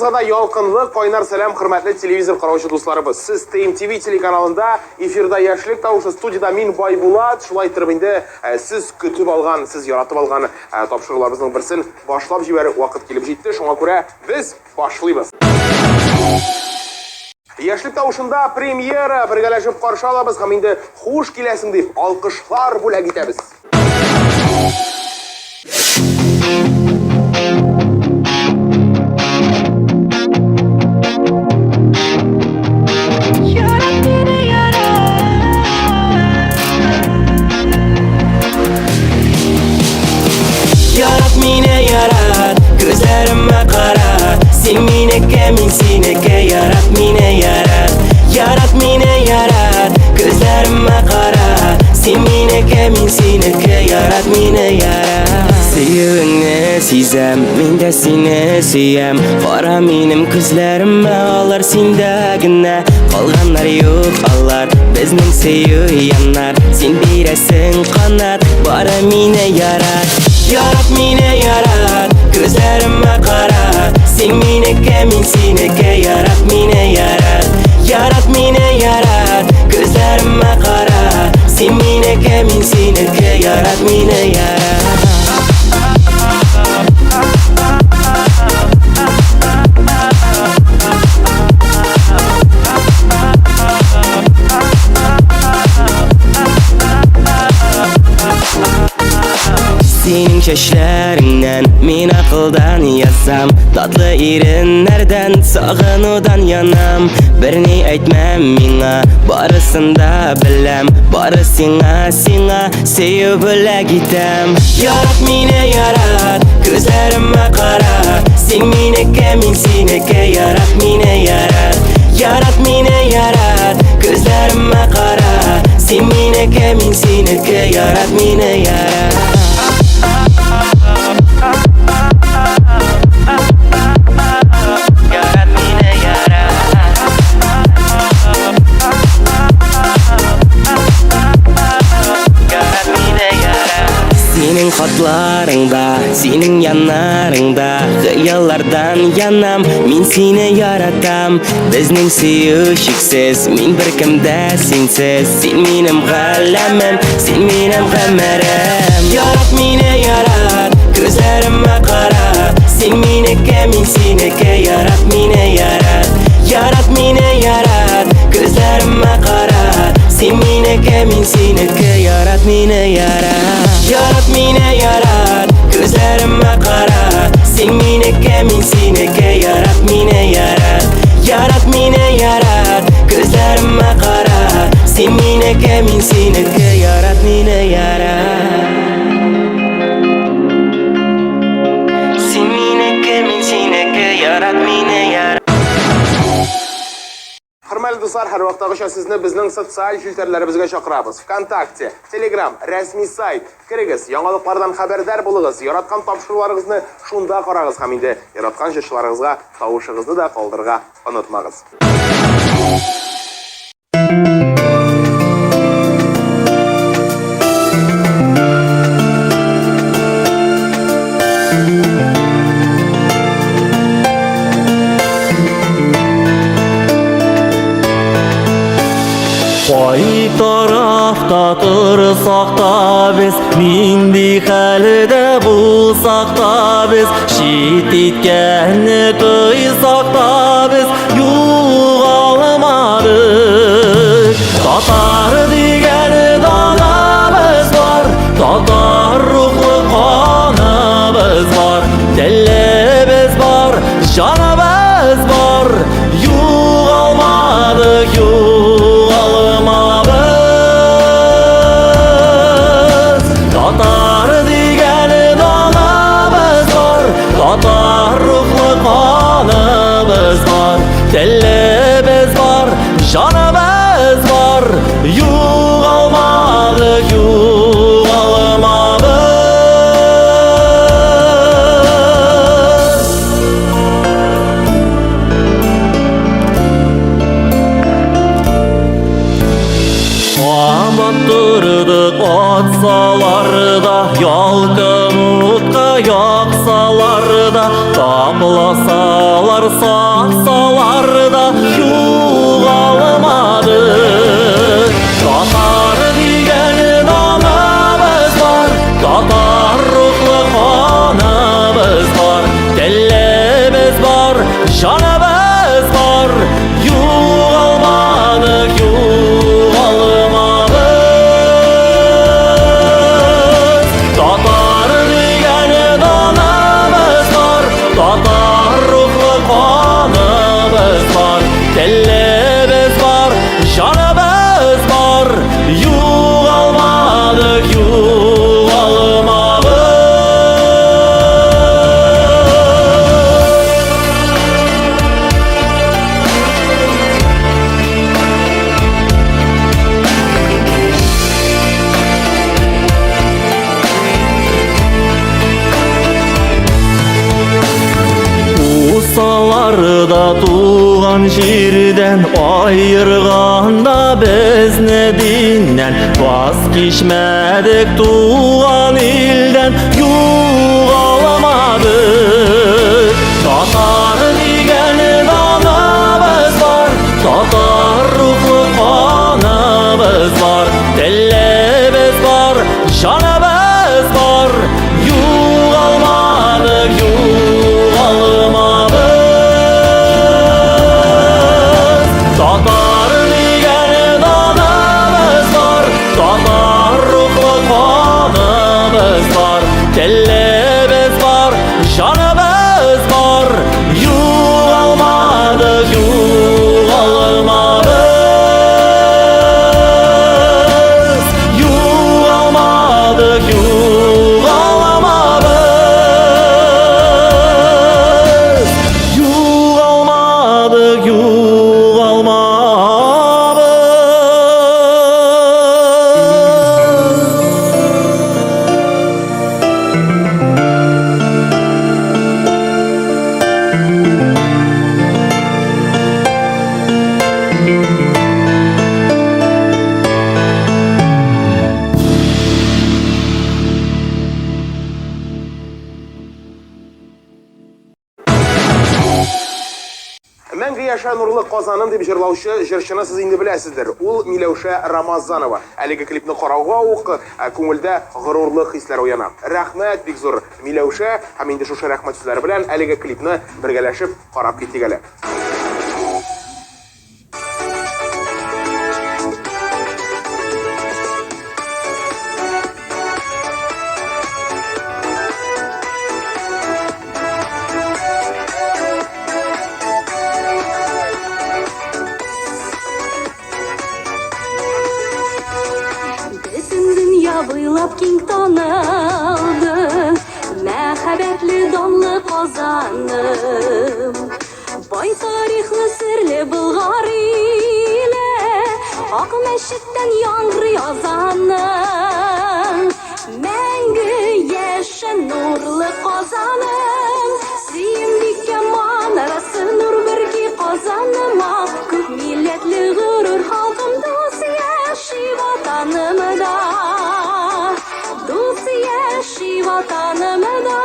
Баршаңызға да ялқынлық, қойнар сәлем, құрметлі телевизор қараушы достарыбыз. Сіз ТМТV телеканалында эфирда яшілік таушы студияда мен Байбулат. Шулай тұрбінде сіз күтіп алған, сіз яратып алған тапшырыларымыздың бірсін башлап жібері уақыт келіп жетті. Шоңа көре біз башлаймыз. Яшілік таушында премьера біргәләшіп қаршы алабыз, һәм инде хуш келесің деп алқышлар бүләк итәбез. Gözlerime kara, sen mineke min sineke yarat mine yarat, yarat mine yarat. Gözlerime kara, sen mineke min sineke yarat mine yarat. Sevgini sezem, men de seni sevem. Qara menim ko'zlarimma olar sendagina. Qolganlar yo'q allar, bizning sevgiyanar. Sen berasin qanat, bara meni yarat. Yarat meni yarat, gözlerime kara. Sen menike men senike yarat meni yarat. Yarat meni yarat, gözlerime kara. Sen menike men senike yarat meni yarat. Senin şaşlarından men akıldan yazsam, tatlı irinlerden sağınudan yanam. Birini aytmam mena, barısında bilem, bari sina sevib bila gitam. Yarat meni yarat, gözlerime kara. Sen menike men senike yarat meni yarat. Yarat meni yarat, gözlerime kara. Sen menike men senike yarat meni yarat. Senin xatlarında, senin yanlarında Xəyallardan yanam, men seni yaratam. Bizning sevişiksiz, men bir kimdə sensiz. Sen menim g'alamim, sen menim g'amarim. Yarat meni yarat, gözlerime kara. Sen menike men senike yarat meni yarat. Yarat meni yarat, gözlerime kara. Sen menike men senike yarat meni yarat. Yarat meni yarat, gözlerime kara. Sen menike men senike yarat meni yarat. Yarat meni yarat, gözlerime kara. Sen menike men senike yarat meni yarat. Sen menike men senike yarat meni yarat. Hürmetli dostlar, her vaqtdagıcha sizni bizning sotsial filtrlarimizga chaqiramiz. Vkontakte, Telegram, rasmiy sayt, kirigiz, yangiliklardan xabardor bo'ling'iz. Yaratgan topshiriqlaringizni shunda qarag'iz, ham endi yaratgan shoshlaringizga tavushingizni da qoldirga unutmag'iz. Qay tarafta tursak da biz, mendek halida bo'lsak da biz, shit etganni qo'ysak da biz yo'qolmadik. Tatar degan donamiz bor, tatar ruhli qonimiz bor, dilimiz bor, jonimiz bor, yo'qolmadik. Tatar degan donamiz bor, tatar ruhli qonimiz bor, dilimiz bor, jonimiz bor, yo'qolmadik, yo'qolmadik. Amon turdik otsalarda, yolqin o'tqa yoqsalarda, top Арласалар, сақсалар да юғалмады. Татар деген анамыз бар, татар рухлы қанымыз бар, тіліміз бар, жанымыз бар, юғалмадық, юғалмадық. Татар деген анамыз бар, татар рухлы қанымыз бар, тіліміз бар, жанымыз бар, юғалмадық, юғалмадық. Усаларда туған жерден айырғанда бізні диннен, бас кешмедік туған елден юғалмадық. Татар деген анамыз бар, татар рухлы қанымыз бар, тіліміз бар, жанымыз бар, юғалмадық, юғалмадық. Татар деген анамыз бар, татар рухлы қанымыз бар, тіліміз бар, жанымыз бар, юғалмадық, юғалмадық. Юғалмадық, юғалмадық. Юғалмадық, юғалмадық. Мәңгі яша нурлы Казаным деп жырлаушы жырчыны сіз инде беләсездер. Ул Миләүшә Рамазанова. Әлеге клипны карауга ук күңелдә горурлы хисләр уяна. Рәхмәт бик зур Миләүшә, һәм инде шушы рәхмәт сүзләре белән әлеге клипны бергәләшеп карап китик әле. Буйлап киң танылды, мәхәббәтле данлы Казаным. Бай тарихлы серле Болгар иле, ак мәчеттән яңгыр язаным. Мәңге яшә нурлы Казаным, сөембиккә манарасы нур бирки Казаныма. Күп милләтле горур халкым дус яши ватанымда. Яши ватанымда,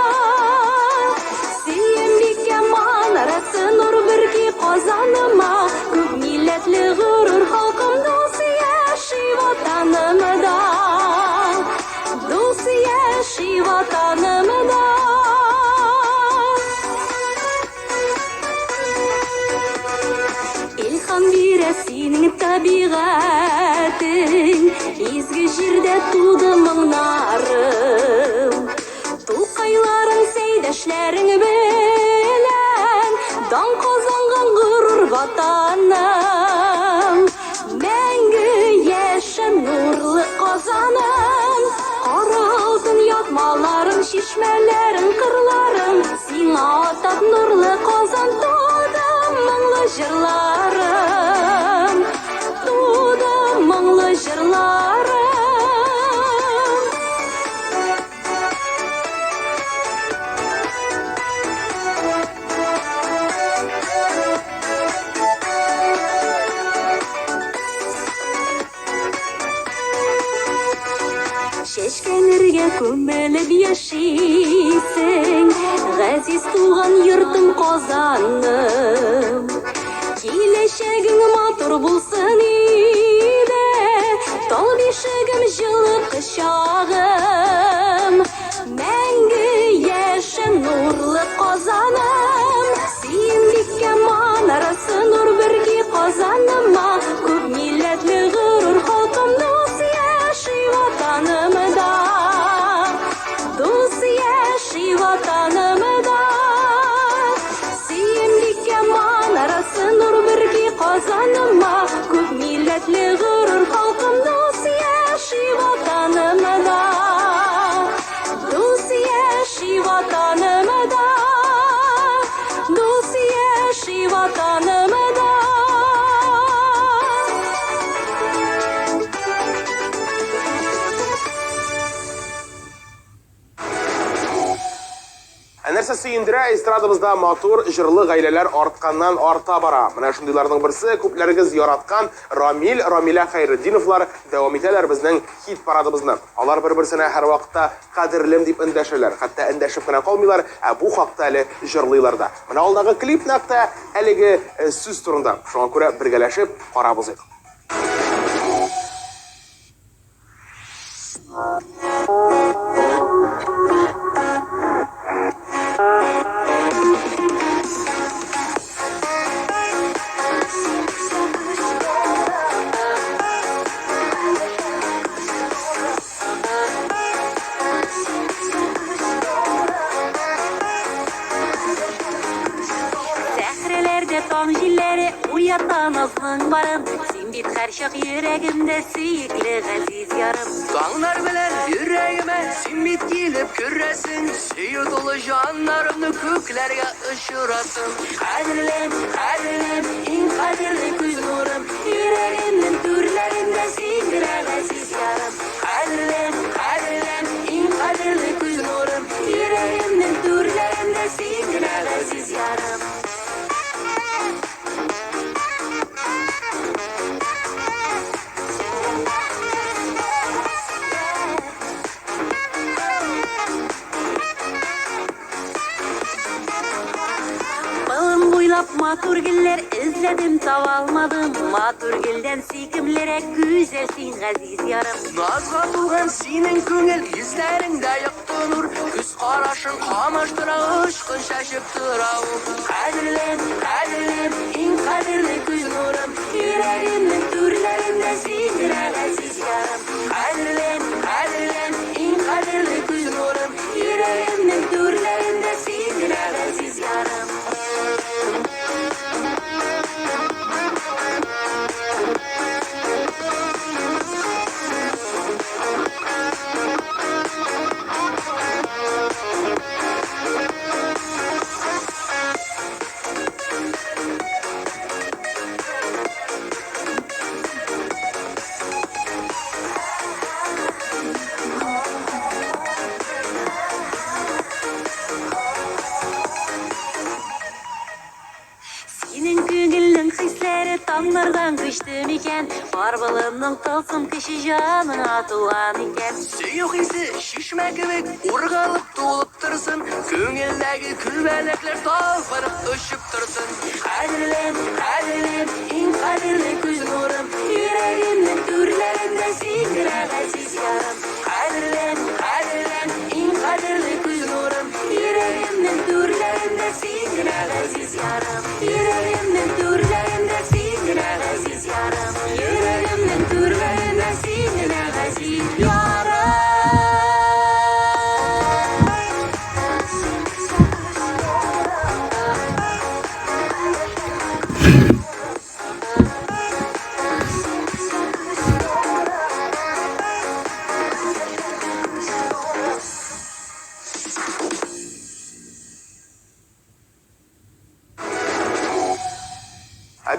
сөембиккә манарасы нур бирки Казаныма. Күп милләтле горур халкым дус яши ватанымда. Дус яши ватанымда. Илһам бирә синең табигатың, изге җирдә туды моңнарым. Тукайларың сәйдәшләрең белән, дан казанган горур ватаным. Мәңге яшә нурлы Казаным, кара алтын ятмаларың, чишмәләрең, кырларың. Сиңа атап нурлы Казан тудым моңлы җырларым. Тудым моңлы җырларым. Чәчкәләргә күмелеп яшисең, Aziz tuğan yurtum Qozonım. Kelешегің матур bulsun ide, tol beshigim жылы құшағым. Мәңгі яшын нурлы Qozonım, сенбекке манарасы нур бірге Qozonıma. Көп милләтлі ғұрur халқым дос яши ватанымда, дос яши ватанымда. Сенбекке манарасы нур бірге Qozonıma. Көп милләтлі ғұрur халқым дос яши ватанымда, дос яши ватанымда, дос яши ватанымда. Нәрсә сөендерә, эстрадабызда матур җырлы гаиләләр артканнан арта бара. Менә шундыйларның берсе күпләрегез яраткан Рамилә Хәйретдиновлар дәвам итәләр безнең хит парадыбызны. Алар бер-берсенә һәр вакытта кадерлем дип эндәшәләр. Хәтта эндәшеп кенә калмыйлар, бу хакта әле җырлыйлар да. Менә алдагы клип нәкътә әлеге сүз турында. Шуңа күрә бергәләшеп карабыз. Таң җилләре уята назның барын, син бит һәр чак йөрәгемдә сөекле газиз ярым. Таңнар белән йөрәгемә син бит килеп керәсең, сөю тулы җаннарымны күкләргә очыратың. Кадерлем, кадерлем, иң кадерле күз нурым, йөрәгемнең түрләрендә сиңдерә газиз ярым. Кадерлем, кадерлем, иң кадерле күз нурым, йөрәгемнең түрләрендә сиңдерә газиз ярым. Матур гөлләр эзләдем, таба алмадым. Матур гөлдән сөйкемлерәк güzel син газиз ярым. Назга туган синең күңел йөзләреңдә якты нур, күз карашың камаштыра ышкын шашып тора ул. Кадерлем, кадерлем, иң кадерле күз нурым, йөрәгемнең түрләрендә сиңдерә газиз ярым. Кадерлем, кадерлем, иң кадерле күз нурым, йөрәгемнең түрләрендә сиңдерә газиз ярым. Таңнардан көчтү микән, бар балымның тылсым кеше җаныңа туган икән. Сөю хисе шишмә кебек ургалып тулып торсын, күңелдәге күбәләкләр талпынып очып торсын. Кадерлем, кадерлем, иң кадерле күз нурым, йөрәгемнең түрләрендә сиңдерә газиз ярым. Кадерлем, кадерлем, иң кадерле күз нурым, йөрәгемнең түрләрендә сиңдерә газиз ярым. Йөрәгемнең түрләрендә сиңдерә газиз ярым. Йөрәгемнең түрләрендә сиңдерә газиз ярым.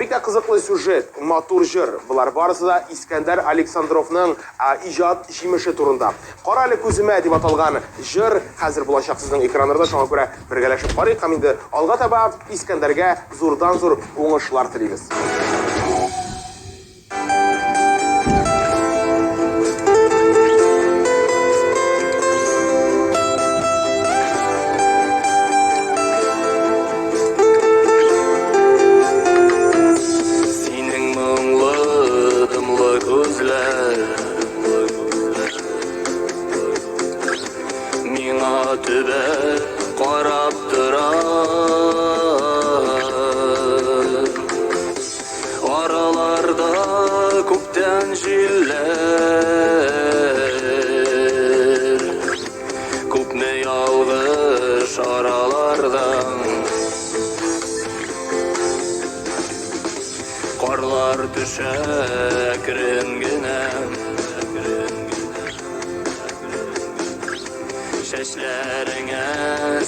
Бик тә кызыклы сюжет, матур җыр. Булар барысы да Искәндәр Александровның иҗат җимеше турында. Кара әле күземә дип аталган җыр хәзер булачак сезнең экраннарда, шуңа күрә бергәләшеп карыйк һәм инде алга таба Искәндәргә зурдан-зур уңышлар телибез. Aralarda көптен җилләр, күпне ялгыш аралардан. Карлар төшә әкрен генә, чәчләреңә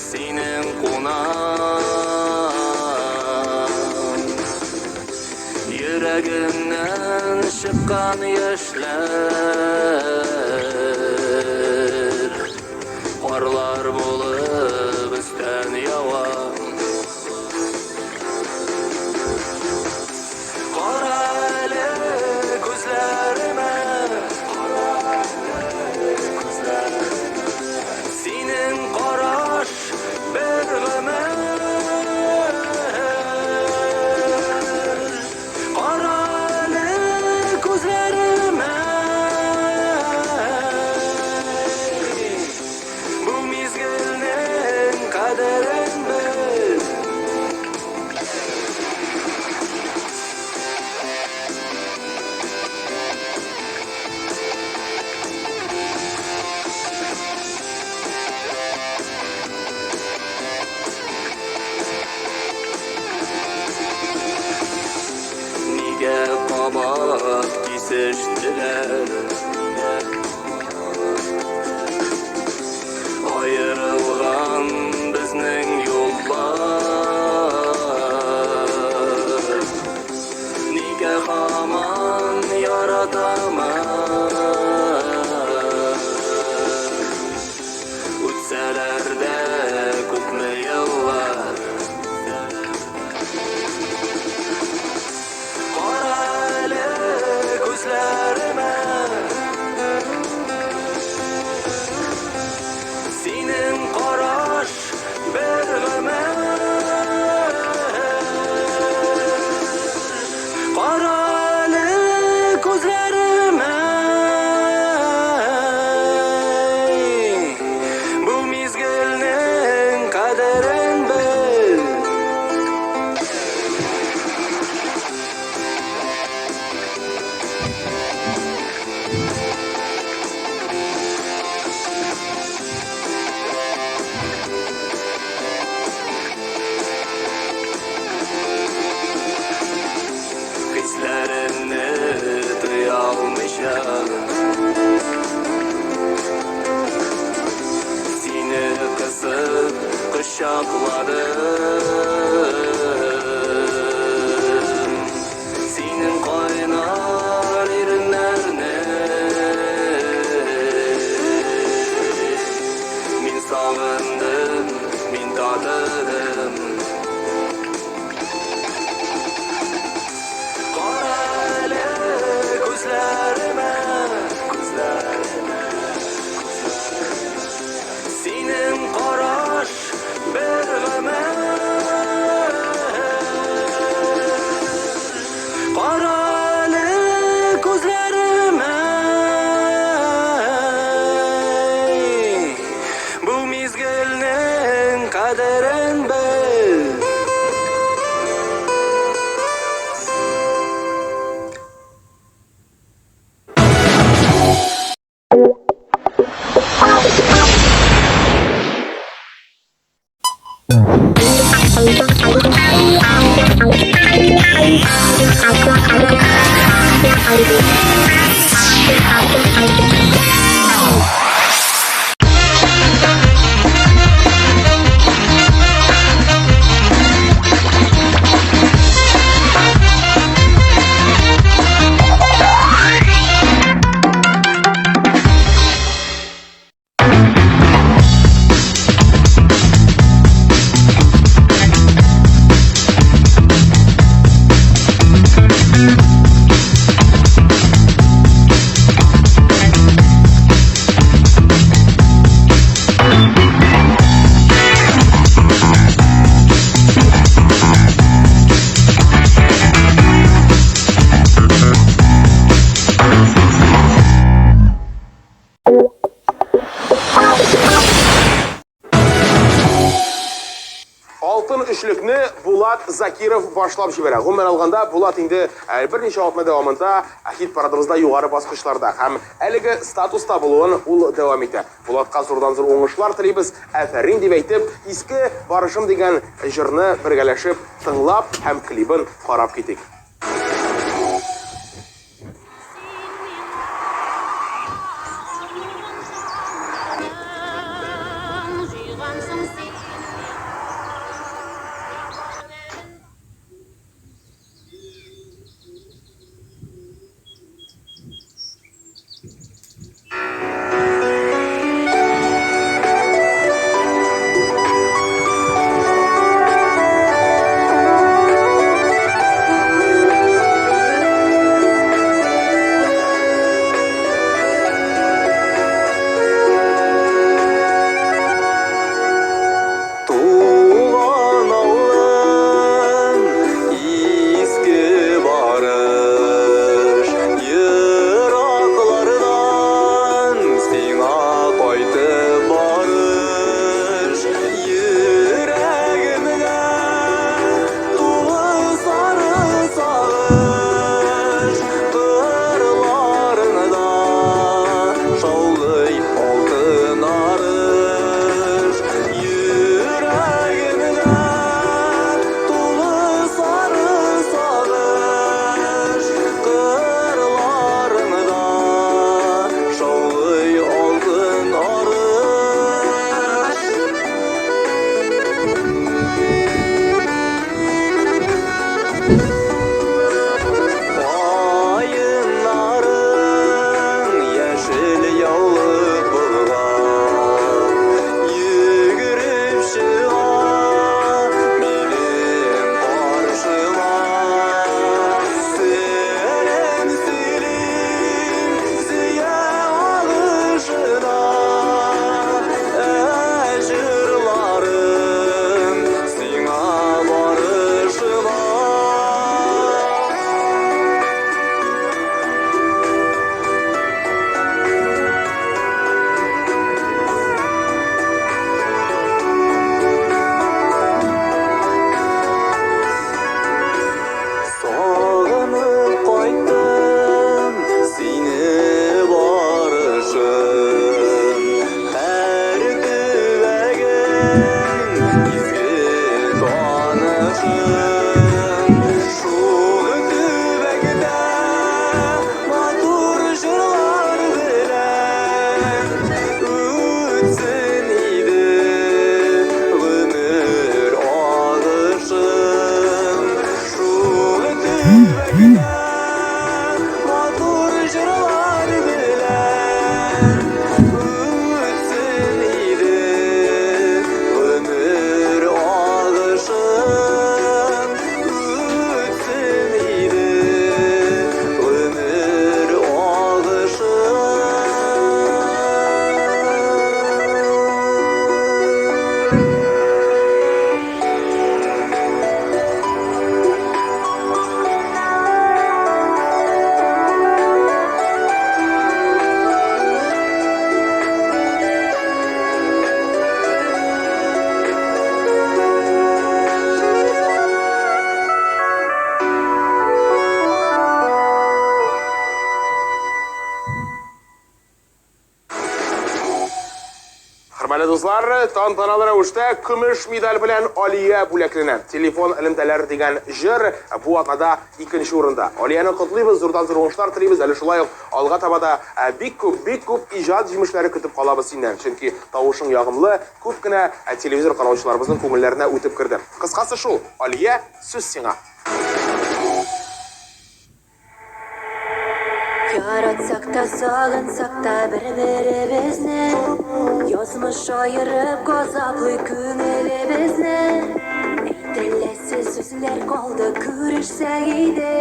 синең кунам. Йөрәгемнән чыккан яшьләр, карлар булып өстән ява. Кара әле күзләремә, синең караш бер гомер. Кара әле күзләремә, бу мизгелнең кадерен бел. Нигә кабат кисештеләр, аерылган безнең юллар. Нигә һаман яратамын, үтсәләр дә күпме еллар. Кара әле күзләремә, синең караш бер гомер. Кара әле күзләремә, бу мизгелнең кадерен бел. Хисләремне тыя алмыйча, сине кысып кочакладым. Синең кайнар иреннәрне мин сагындым, мин татыдым. Кара әле күзләремә, синең караш бер гомер. Кара әле күзләремә, бу мизгелнең кадерен бел. Булат Закиров башлап җибәрә. Гомумән алганда, Булат инде берничә атна дәвамында хит парадыбызда югары баскычларда һәм әлеге статуста булуын ул дәвам итә. Булатка зурдан-зур уңышлар телибез. Афәрин дип әйтеп, иске барышым дигән җырны бергәләшеп тыңлап һәм клибын карап китик. Хөрмәтле дуслар, тантаналы рәвештә көмеш медаль белән Алия бүләкленә. Телефон элемтәләр дигән җыр бу атнада 2нче урында. Алияны котлыйбыз, зурдан-зур уңышлар телибез. Әле шулай ук алга таба да бик күп иҗат җимешләре көтеп калабыз синнән. Чөнки тавышың ягымлы, күп кенә телевизор караучыларыбызның күңелләренә үтеп керде. Кыскасы шул, Алия, сүз сиңа. Яратсак та, сагынсак та бер-беребезне, язмыш айырып газаплый күңелебезне. Әйтеләсе сүзләр калды күрешсәк иде,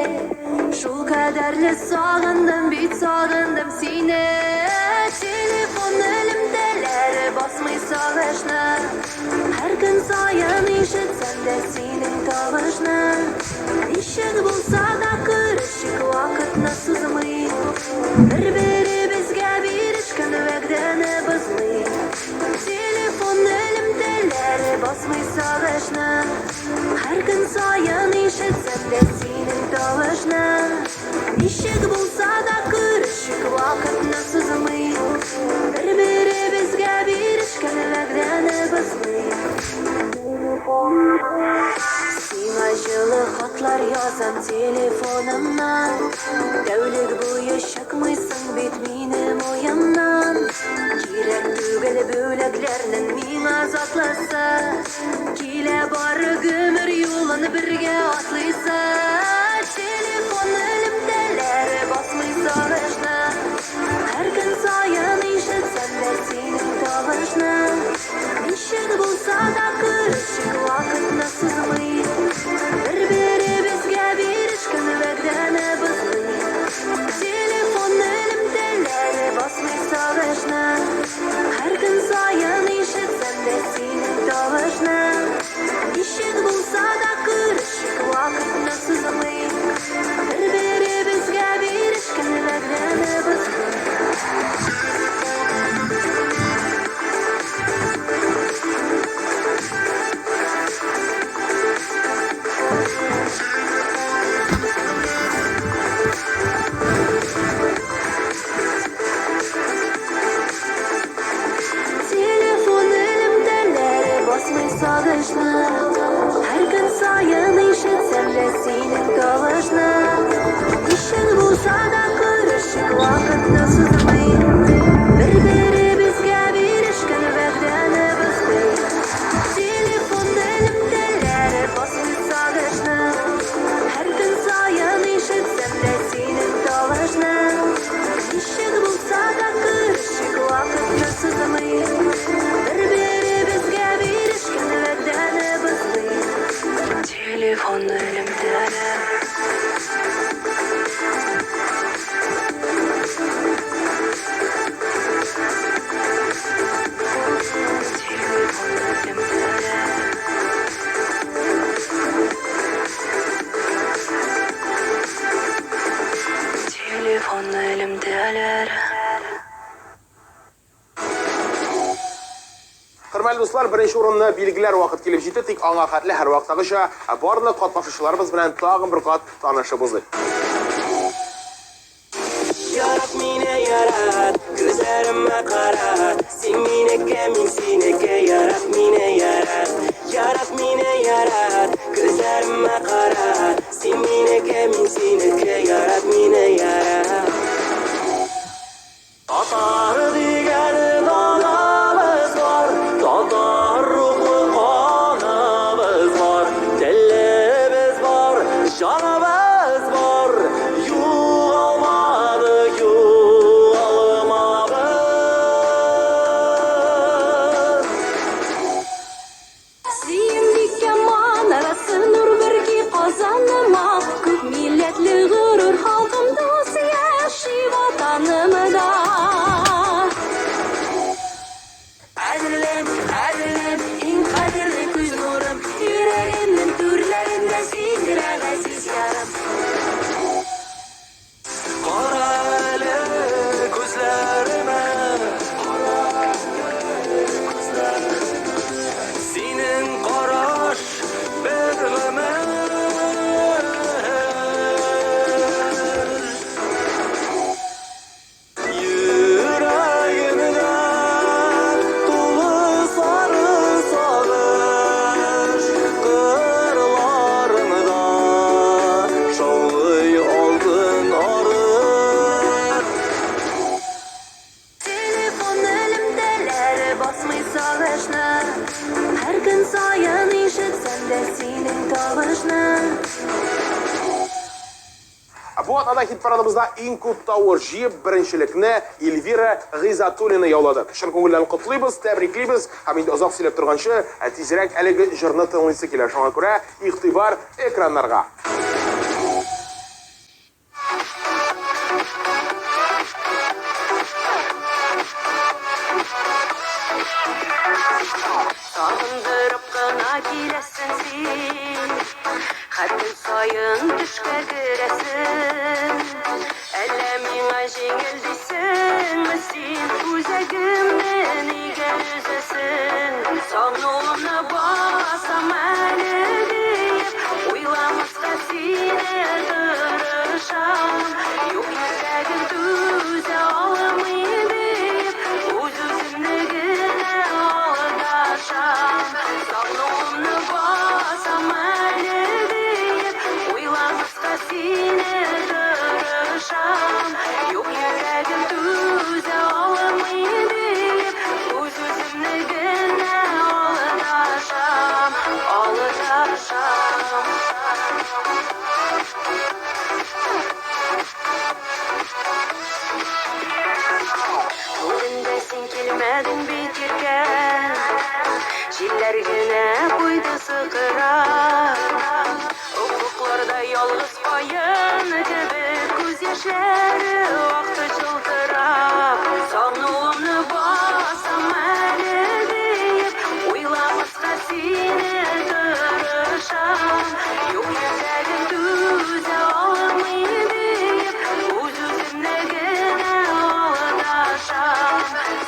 шул кадәрле сагындым бит, сагындым сине. Телефон элемтәләре басмый сагышны, һәр көн саен ишетсәм дә синең тавышны. Ничек булса да күрешик, вакытны сузмый, бер-беребезгә бирешкән вәгъдәне бозмый. Телефон элемтәләре басмый сагышны, һәр көн саен Кагазлар язам телефонымнан, тәүлек буе чыкмыйсың бит минем уемнан. Кирәк түгел бүләкләрнең миңа затлысы, килә бары гомер юлын бергә атлыйсы. Телефон элемтәләре басмый сагышны, һәр көн саен ишетсәм дә синең тавышны. Ничек булса да күрешик вакытны сызмый, бер-беребезгә бирешкән вәгъдәне бозмый. Телефон элемтәләре басмый сагышны, һәр көн саен ишетсәм дә синең тавышны. Ничек булса да күрешик вакытны сызмый, бер-беребезгә бирешкән вәгъдәне бозмый. Телефон элемтәләре басмый сагышны, һәр көн саен ишетсәм дә синең тавышны. Ничек булса да күрешик вакытны сызмый, бер-беребезгә бирешкән вәгъдәне бозмый. Телефон элемтәләре басмый сагышны, һәр көн саен ишетсәм дә синең тавышны. Ничек булса да күрешик вакытны сызмый, бер-беребезгә бирешкән вәгъдәне бозмый. Телефон элемтәләре. Телефон элемтәләре. Хөрмәтле дуслар, беренче урынны билгеләр вакыт килеп җитте, тик аңа хәтле һәр вакыттагыча барлык катнашучыларыбыз белән тагын бер кат танышыбыз. Ярат мине ярат, күзләремә карат, син минеке, мин синеке, ярат мине ярат. Ярат мине ярат, күзләремә карат, син минеке, мин синеке, ярат мине ярат. Татар дигән данабыз бар, татар рухлы канабыз бар, телебез бар, җаныбыз бар, югалмады, югалмабыз. Сөендиккә манарасы нур бергә казаныма, күп милләтле горур халкым дус яши ватанымда. Әзерлән, әзерлән, иң кадерле күз нурым, йөрәгемнең түрләрендә синдерә газиз ярым. Кара әле күзләремә, синең караш бер гомер. Йөрәгемдә тулы сары сагыш, кырларыңда шаулый алтын арык. Телефон элемтәләре басмый сагышны, һәр көн саен ишетсәм дә синең тавышны. Бу атнада хит парадыбызда иң күп тавыш җыеп беренчелекне Эльвира Гыйзатуллина яулады. Кешен күңелдән котлыйбыз, тәбриклибез һәм инде озак сөйләп торганчы, тизрәк әлеге җырны тыңлыйсы килә. Шуңа күрә игътибар экраннарга. Сагындырып кына киләсең син, һәр көн саен төшкә керәсең. Әллә миңа җиңел дисеңме син, үзәгемне нигә өзәсең? Сагынуымны басам әле диеп, уйламаска сине тырышам. Юк йөрәгем түзә алмый диеп, үз-үземне генә алдашам. Сагынуымны басам әле диеп, шәре вақты жылтырап, сағынуымны басам әлі дейіп, ойламасқа сені тырышам. Yok yüzlerim düze olmayı deyip, Öz-özümle gene ağlaşam.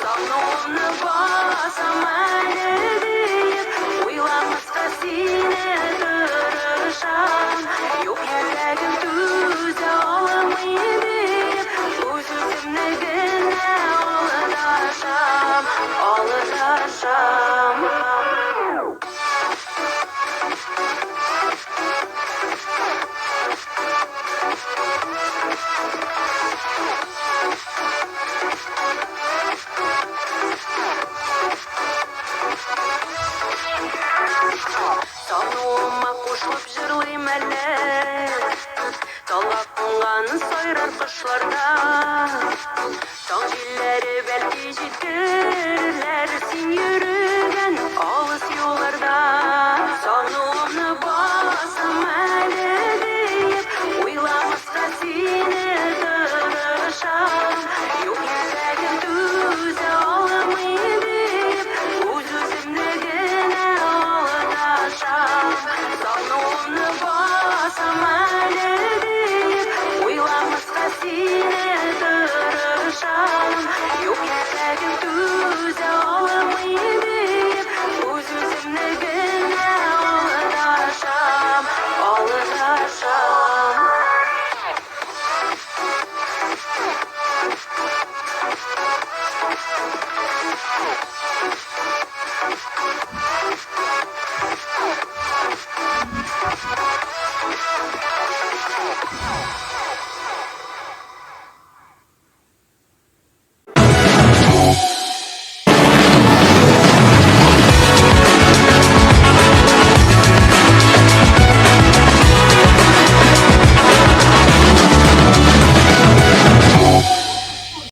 Sağlığımını basam әлі deyip, Oylamazqa seni tırışam. Yok yüzlerim düze olmayı deyip, Öz-özümle gene ağlaşam. Ağlaşam. Сағынуыма қошылып жырлайым әлі, талап қонғанын сайрар қышларда. Таң желлері бәлки жеткірілер сен йөрігән алыс юлларда. Сағыну